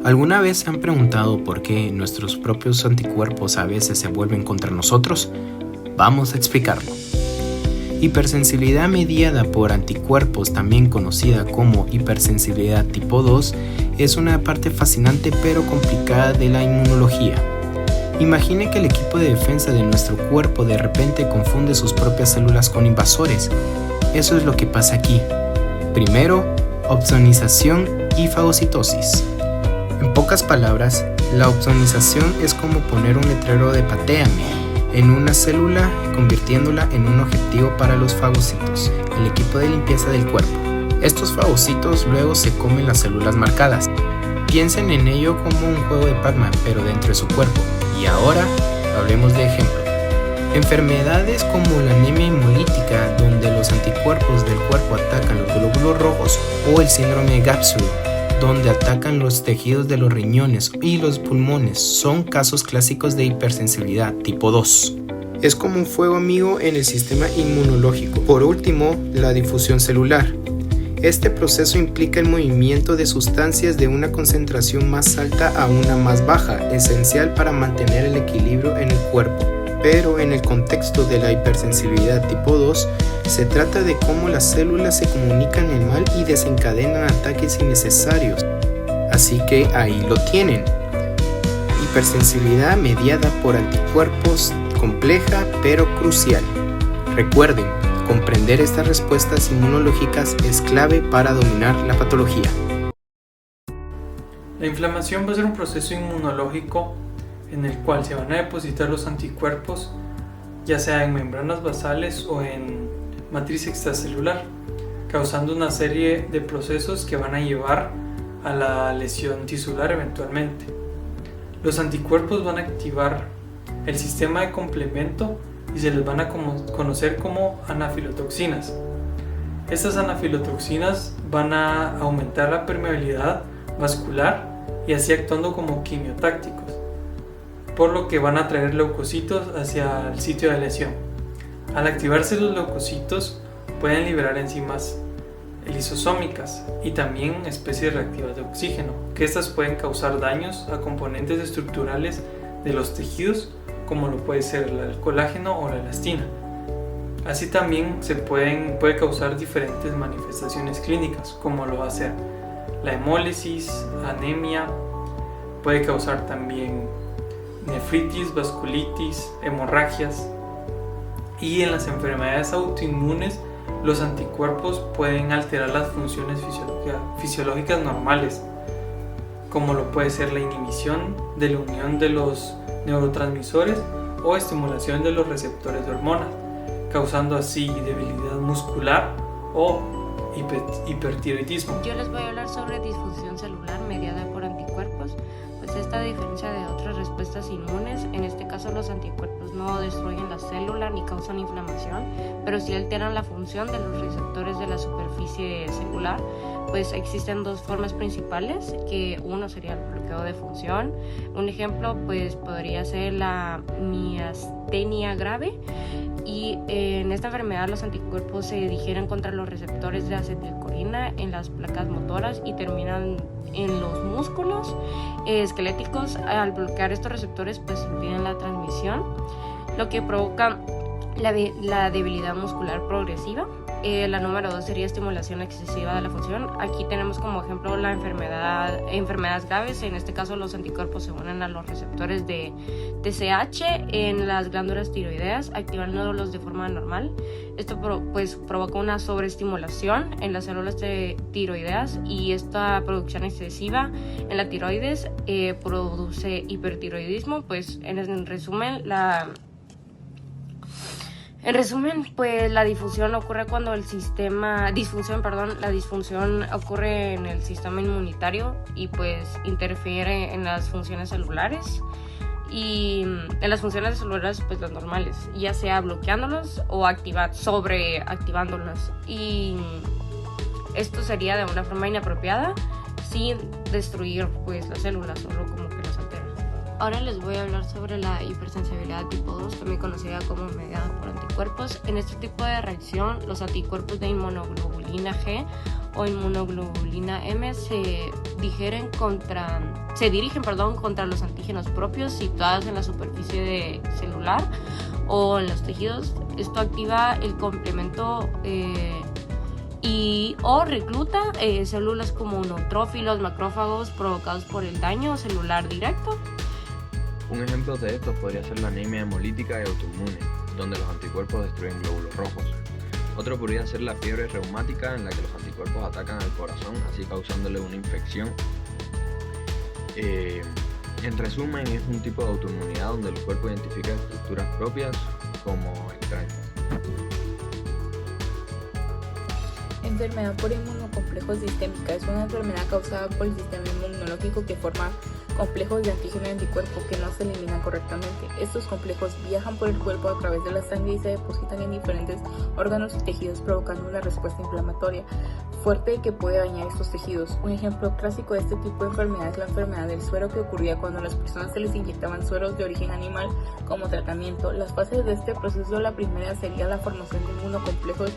¿Alguna vez se han preguntado por qué nuestros propios anticuerpos a veces se vuelven contra nosotros? Vamos a explicarlo. Hipersensibilidad mediada por anticuerpos, también conocida como hipersensibilidad tipo 2, es una parte fascinante pero complicada de la inmunología. Imagine que el equipo de defensa de nuestro cuerpo de repente confunde sus propias células con invasores. Eso es lo que pasa aquí. Primero, opsonización y fagocitosis. En pocas palabras, la opsonización es como poner un letrero de "patéame" en una célula, convirtiéndola en un objetivo para los fagocitos, el equipo de limpieza del cuerpo. Estos fagocitos luego se comen las células marcadas. Piensen en ello como un juego de Pac-Man, pero dentro de su cuerpo. Y ahora, hablemos de ejemplo. Enfermedades como la anemia hemolítica, donde los anticuerpos del cuerpo atacan los glóbulos rojos, o el síndrome de Gapsu, donde atacan los tejidos de los riñones y los pulmones, son casos clásicos de hipersensibilidad tipo 2. Es como un fuego amigo en el sistema inmunológico. Por último, la difusión celular. Este proceso implica el movimiento de sustancias de una concentración más alta a una más baja, esencial para mantener el equilibrio en el cuerpo. Pero en el contexto de la hipersensibilidad tipo 2, se trata de cómo las células se comunican en mal y desencadenan ataques innecesarios. Así que ahí lo tienen. Hipersensibilidad mediada por anticuerpos, compleja pero crucial. Recuerden, comprender estas respuestas inmunológicas es clave para dominar la patología. La inflamación va a ser un proceso inmunológico en el cual se van a depositar los anticuerpos, ya sea en membranas basales o en matriz extracelular, causando una serie de procesos que van a llevar a la lesión tisular eventualmente. Los anticuerpos van a activar el sistema de complemento y se les van a conocer como anafilotoxinas. Estas anafilotoxinas van a aumentar la permeabilidad vascular y así actuando como quimiotácticos, por lo que van a atraer leucocitos hacia el sitio de lesión. Al activarse los leucocitos pueden liberar enzimas lisosómicas y también especies reactivas de oxígeno, que estas pueden causar daños a componentes estructurales de los tejidos, como lo puede ser el colágeno o la elastina. Así también puede causar diferentes manifestaciones clínicas, como lo va a ser la hemólisis, anemia, puede causar también nefritis, vasculitis, hemorragias. Y en las enfermedades autoinmunes, los anticuerpos pueden alterar las funciones fisiológicas normales, como lo puede ser la inhibición de la unión de los neurotransmisores o estimulación de los receptores de hormonas, causando así debilidad muscular o hipertiroidismo. Yo les voy a hablar sobre disfunción celular mediada por anticuerpos. Pues esta, a diferencia de otras respuestas inmunes, en este caso los anticuerpos no destruyen la célula ni causan inflamación, pero sí alteran la función de los receptores de la superficie celular. Pues existen dos formas principales, que uno sería el bloqueo de función. Un ejemplo pues podría ser la miastenia grave, y en esta enfermedad los anticuerpos se digieren contra los receptores de acetilcolina en las placas motoras y terminan en los músculos esqueléticos. Al bloquear estos receptores pues impiden la transmisión, lo que provoca la debilidad muscular progresiva. La número 2 sería estimulación excesiva de la función. Aquí tenemos como ejemplo la enfermedades graves. En este caso los anticuerpos se unen a los receptores de TSH en las glándulas tiroideas, activándolos de forma normal. Esto pues provoca una sobreestimulación en las células tiroideas, y esta producción excesiva en la tiroides produce hipertiroidismo. Pues en resumen, pues la disfunción ocurre cuando la disfunción ocurre en el sistema inmunitario y pues interfiere en las funciones celulares, y en las funciones celulares pues las normales, ya sea bloqueándolos o sobreactivándolos, y esto sería de una forma inapropiada sin destruir pues las células, solo como que las altera. Ahora les voy a hablar sobre la hipersensibilidad tipo 2, también conocida como mediada por anticuerpos. En este tipo de reacción, los anticuerpos de inmunoglobulina G o inmunoglobulina M se dirigen contra los antígenos propios situados en la superficie celular o en los tejidos. Esto activa el complemento o recluta células como neutrófilos, macrófagos provocados por el daño celular directo. Un ejemplo de esto podría ser la anemia hemolítica y autoinmune, donde los anticuerpos destruyen glóbulos rojos. Otro podría ser la fiebre reumática, en la que los anticuerpos atacan al corazón, así causándole una infección. En resumen, es un tipo de autoinmunidad donde el cuerpo identifica estructuras propias como extrañas. Enfermedad por inmunocomplejos sistémica es una enfermedad causada por el sistema inmunológico que forma complejos de antígeno y anticuerpo que no se eliminan correctamente. Estos complejos viajan por el cuerpo a través de la sangre y se depositan en diferentes órganos y tejidos, provocando una respuesta inflamatoria fuerte que puede dañar estos tejidos. Un ejemplo clásico de este tipo de enfermedad es la enfermedad del suero, que ocurría cuando a las personas se les inyectaban sueros de origen animal como tratamiento. Las fases de este proceso: la primera sería la formación de inmunocomplejos,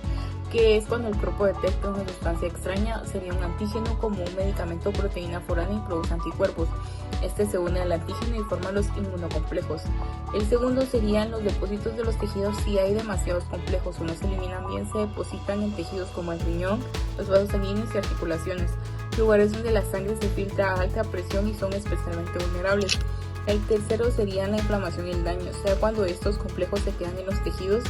que es cuando el cuerpo detecta una sustancia extraña, sería un antígeno como un medicamento o proteína foránea y produce anticuerpos. Este se une al antígeno y forma los inmunocomplejos. El segundo serían los depósitos de los tejidos. Si hay demasiados complejos o no se eliminan bien, se depositan en tejidos como el riñón, los vasos sanguíneos y articulaciones, lugares donde la sangre se filtra a alta presión y son especialmente vulnerables. El tercero sería la inflamación y el daño, o sea, cuando estos complejos se quedan en los tejidos,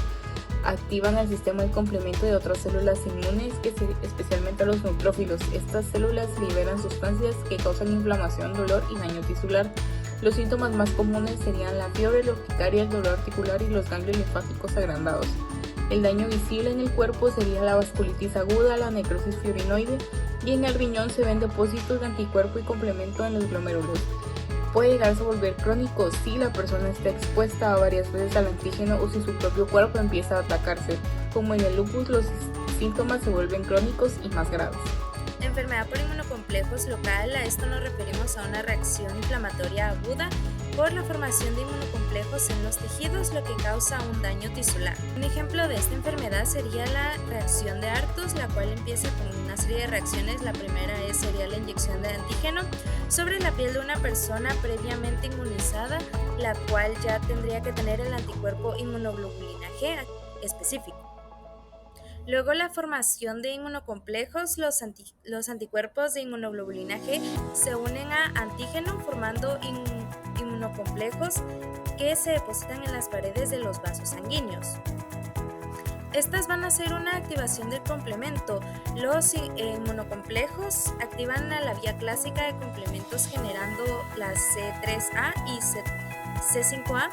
activan el sistema de complemento de otras células inmunes, especialmente a los neutrófilos. Estas células liberan sustancias que causan inflamación, dolor y daño tisular. Los síntomas más comunes serían la fiebre, la urticaria, el dolor articular y los ganglios linfáticos agrandados. El daño visible en el cuerpo sería la vasculitis aguda, la necrosis fibrinoide, y en el riñón se ven depósitos de anticuerpo y complemento en los glomérulos. Puede llegarse a volver crónico si la persona está expuesta a varias veces al antígeno o si su propio cuerpo empieza a atacarse. Como en el lupus, los síntomas se vuelven crónicos y más graves. Enfermedad por inmunocomplejos local. A esto nos referimos a una reacción inflamatoria aguda por la formación de inmunocomplejos en los tejidos, lo que causa un daño tisular. Un ejemplo de esta enfermedad sería la reacción de Artus, la cual empieza con una serie de reacciones. La primera sería la inyección de antígeno sobre la piel de una persona previamente inmunizada, la cual ya tendría que tener el anticuerpo inmunoglobulina G específico. Luego la formación de inmunocomplejos, los anticuerpos de inmunoglobulina G se unen a antígeno formando inmunocomplejos que se depositan en las paredes de los vasos sanguíneos. Estas van a hacer una activación del complemento. Los inmunocomplejos activan a la vía clásica de complementos generando las C3A y C5A,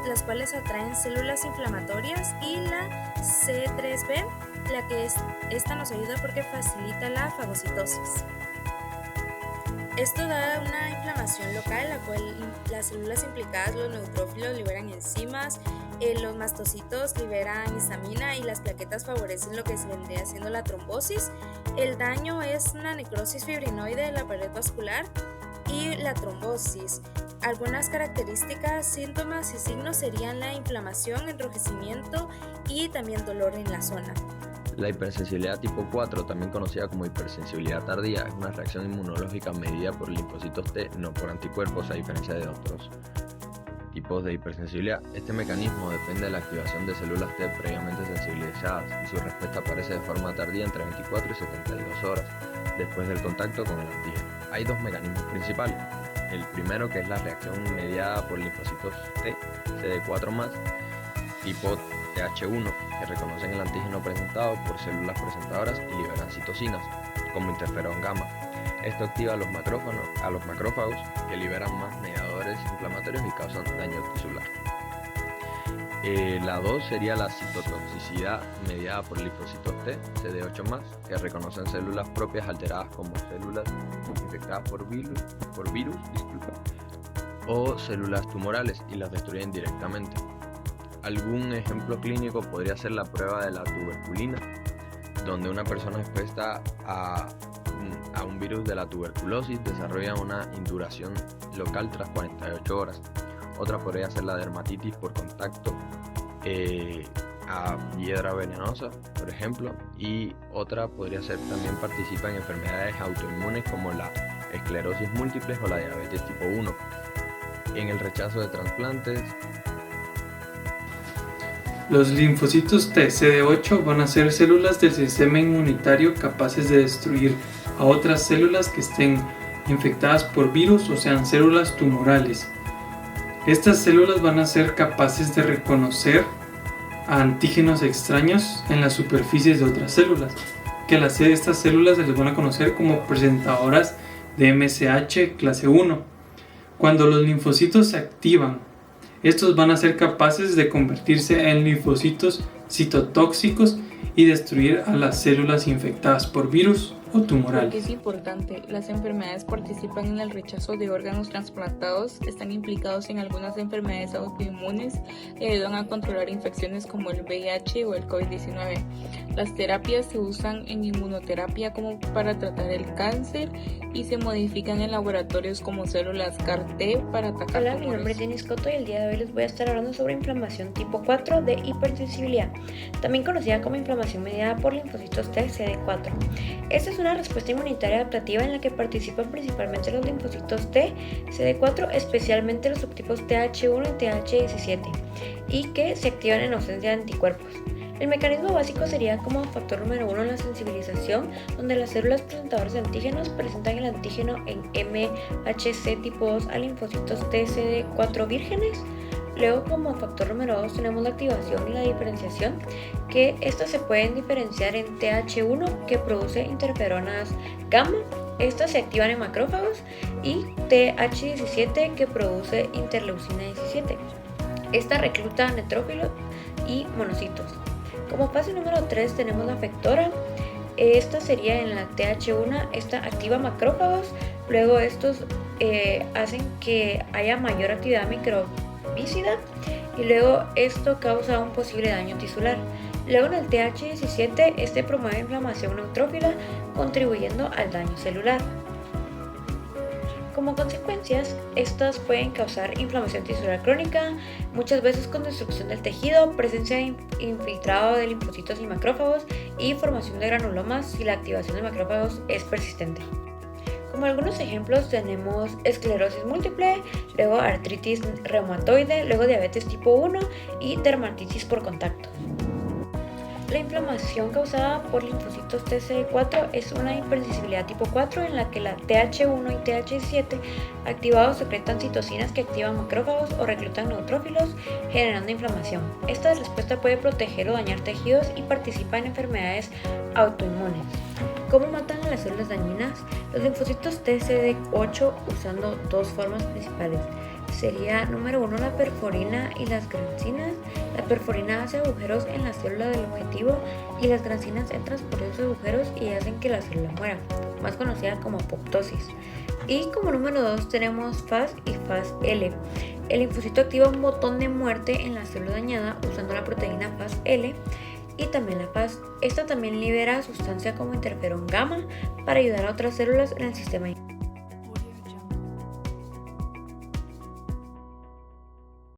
las cuales atraen células inflamatorias, y la C3B, la que esta nos ayuda porque facilita la fagocitosis. Esto da una inflamación local, la cual las células implicadas, los neutrófilos, liberan enzimas, los mastocitos liberan histamina y las plaquetas favorecen lo que se vendría siendo la trombosis. El daño es una necrosis fibrinoide de la pared vascular y la trombosis. Algunas características, síntomas y signos serían la inflamación, enrojecimiento y también dolor en la zona. La hipersensibilidad tipo 4, también conocida como hipersensibilidad tardía, es una reacción inmunológica medida por linfocitos T, no por anticuerpos, a diferencia de otros tipos de hipersensibilidad. Este mecanismo depende de la activación de células T previamente sensibilizadas y su respuesta aparece de forma tardía entre 24 y 72 horas después del contacto con el antígeno. Hay dos mecanismos principales. El primero, que es la reacción mediada por linfocitos T, CD4+, tipo TH1, que reconocen el antígeno presentado por células presentadoras y liberan citocinas, como interferón gamma. Esto activa a los macrófagos, que liberan más mediadores inflamatorios y causan daño tisular. La 2 sería la citotoxicidad mediada por linfocitos T, CD8+, que reconocen células propias alteradas como células infectadas por virus, o células tumorales y las destruyen directamente. Algún ejemplo clínico podría ser la prueba de la tuberculina, donde una persona expuesta a un virus de la tuberculosis desarrolla una induración local tras 48 horas. Otra podría ser la dermatitis por contacto a hiedra venenosa, por ejemplo, y otra podría ser también participa en enfermedades autoinmunes como la esclerosis múltiple o la diabetes tipo 1, en el rechazo de trasplantes. Los linfocitos T CD8 van a ser células del sistema inmunitario capaces de destruir a otras células que estén infectadas por virus o sean células tumorales. Estas células van a ser capaces de reconocer a antígenos extraños en las superficies de otras células, que estas células se les van a conocer como presentadoras de MSH clase 1. Cuando los linfocitos se activan, estos van a ser capaces de convertirse en linfocitos citotóxicos y destruir a las células infectadas por virus o tumorales. Porque es importante, las enfermedades participan en el rechazo de órganos trasplantados, están implicados en algunas enfermedades autoinmunes y ayudan a controlar infecciones como el VIH o el COVID-19. Las terapias se usan en inmunoterapia como para tratar el cáncer y se modifican en laboratorios como células CAR-T para atacar Hola, tumores. mi nombre es Denise Coto y el día de hoy les voy a estar hablando sobre inflamación tipo 4 de hipersensibilidad, también conocida como inflamación mediada por linfocitos T CD4. Esta es una respuesta inmunitaria adaptativa en la que participan principalmente los linfocitos T CD4, especialmente los subtipos TH1 y TH17, y que se activan en ausencia de anticuerpos. El mecanismo básico sería como factor número 1 la sensibilización, donde las células presentadoras de antígenos presentan el antígeno en MHC tipo 2 a linfocitos TCD4 vírgenes. Luego, como factor número 2 tenemos la activación y la diferenciación, que estas se pueden diferenciar en TH1 que produce interferonas gamma, estas se activan en macrófagos, y TH17 que produce interleucina 17. Esta recluta neutrófilos y monocitos. Como fase número 3 tenemos la efectora. Esta sería en la TH1, esta activa macrófagos, luego estos hacen que haya mayor actividad microbicida y luego esto causa un posible daño tisular. Luego en el TH17 este promueve inflamación neutrófila contribuyendo al daño celular. Como consecuencias, estas pueden causar inflamación tisular crónica, muchas veces con destrucción del tejido, presencia de infiltrado de linfocitos y macrófagos y formación de granulomas si la activación de macrófagos es persistente. Como algunos ejemplos tenemos esclerosis múltiple, luego artritis reumatoide, luego diabetes tipo 1 y dermatitis por contacto. La inflamación causada por linfocitos TCD4 es una hipersensibilidad tipo 4 en la que la TH1 y TH17 activados secretan citocinas que activan macrófagos o reclutan neutrófilos, generando inflamación. Esta respuesta puede proteger o dañar tejidos y participa en enfermedades autoinmunes. ¿Cómo matan a las células dañinas? Los linfocitos TCD8 usando dos formas principales. Sería número 1 la perforina y las grancinas. La perforina hace agujeros en la célula del objetivo y las grancinas entran por esos agujeros y hacen que la célula muera, más conocida como apoptosis. Y como número 2 tenemos FAS y FAS-L. El linfocito activa un botón de muerte en la célula dañada usando la proteína FAS-L y también la FAS. Esta también libera sustancia como interferón gamma para ayudar a otras células en el sistema inmune.